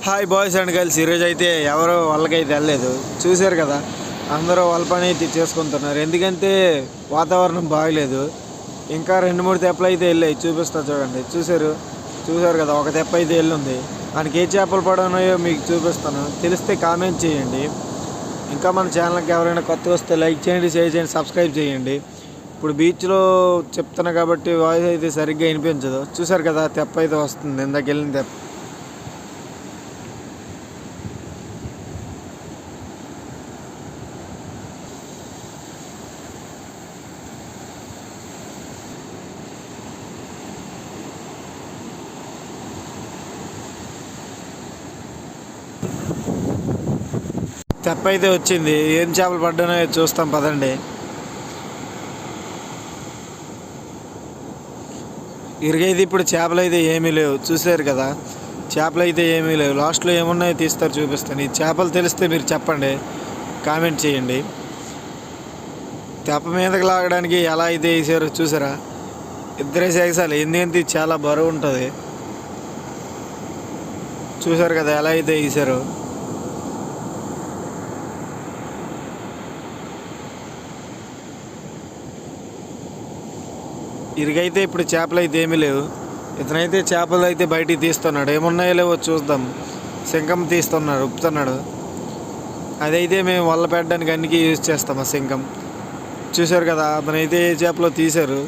Hi boys and girls, ఈరోజు అయితే ఎవరో వాళ్ళకైతే వెళ్ళలేదు. చూశారు కదా, అందరూ వాళ్ళ పని అయితే చేసుకుంటున్నారు. ఎందుకంటే వాతావరణం బాగలేదు. ఇంకా 2-3 తెప్పలు అయితే వెళ్ళాయి, చూపిస్తా చూడండి. చూశారు కదా, ఒక తెప్ప అయితే వెళ్ళుంది. దానికి ఏ చేపలు పడున్నాయో మీకు చూపిస్తాను, తెలిస్తే కామెంట్ చేయండి. ఇంకా మన ఛానల్కి ఎవరైనా కొత్త వస్తే లైక్ చేయండి, షేర్ చేయండి, సబ్స్క్రైబ్ చేయండి. ఇప్పుడు బీచ్లో చెప్తున్నా కాబట్టి వాయిస్ అయితే సరిగ్గా వినిపించదు. చూశారు కదా, తెప్ప అయితే వస్తుంది, ఇందాక వెళ్ళిన తెప్ప. తెప్ప అయితే వచ్చింది. ఏం చేపలు పడ్డానో చూస్తాం పదండి. ఇరుగైతే ఇప్పుడు చేపలు అయితే ఏమీ లేవు. చూసారు కదా, చేపలు అయితే ఏమీ లేవు. లాస్ట్లో ఏమున్నాయో తీస్తారు, చూపిస్తాను. ఈ చేపలు తెలిస్తే మీరు చెప్పండి, కామెంట్ చేయండి. తెప్ప మీదకి లాగడానికి ఎలా అయితే వేసారో చూసారా, ఇద్దరే సేసాలి. ఎందుకంటే చాలా బరువు ఉంటుంది. చూసారు కదా ఎలా అయితే వేసారో. ఇరుగైతే ఇప్పుడు చేపలు అయితే ఏమీ లేవు. ఇతనైతే చేపలు అయితే బయటికి తీస్తున్నాడు. ఏమున్నాయో లేవో చూద్దాం. శంఖం తీస్తున్నాడు, ఉప్పుతున్నాడు. అదైతే మేము వల్ల పెట్టడానికి అన్నికి యూజ్ చేస్తాం ఆ శంఖం. చూశారు కదా, అతనైతే ఏ చేపలో తీశారు.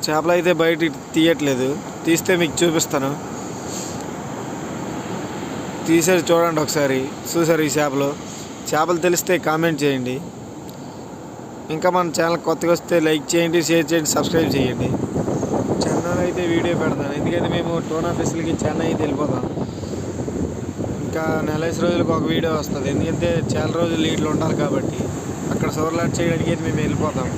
చేపలు అయితే బయటికి తీయట్లేదు, తీస్తే మీకు చూపిస్తాను. తీసారు చూడండి ఒకసారి. చూసారు ఈ చేపలు తెలిస్తే కామెంట్ చేయండి. ఇంకా మన ఛానల్ కొత్తగా వస్తే లైక్ చేయండి, షేర్ చేయండి, సబ్స్క్రైబ్ చేయండి. చెన్నై అయితే వీడియో పెడతాను, ఎందుకంటే మేము టోన్ ఆఫీసులకి చెన్నై అయితే వెళ్ళిపోతాం. ఇంకా 4 రోజులకు ఒక వీడియో వస్తుంది, ఎందుకంటే చాలా రోజులు లీడ్లు ఉండాలి కాబట్టి. అక్కడ సోర్లాట్ చేయడానికి అయితే మేము వెళ్ళిపోతాం.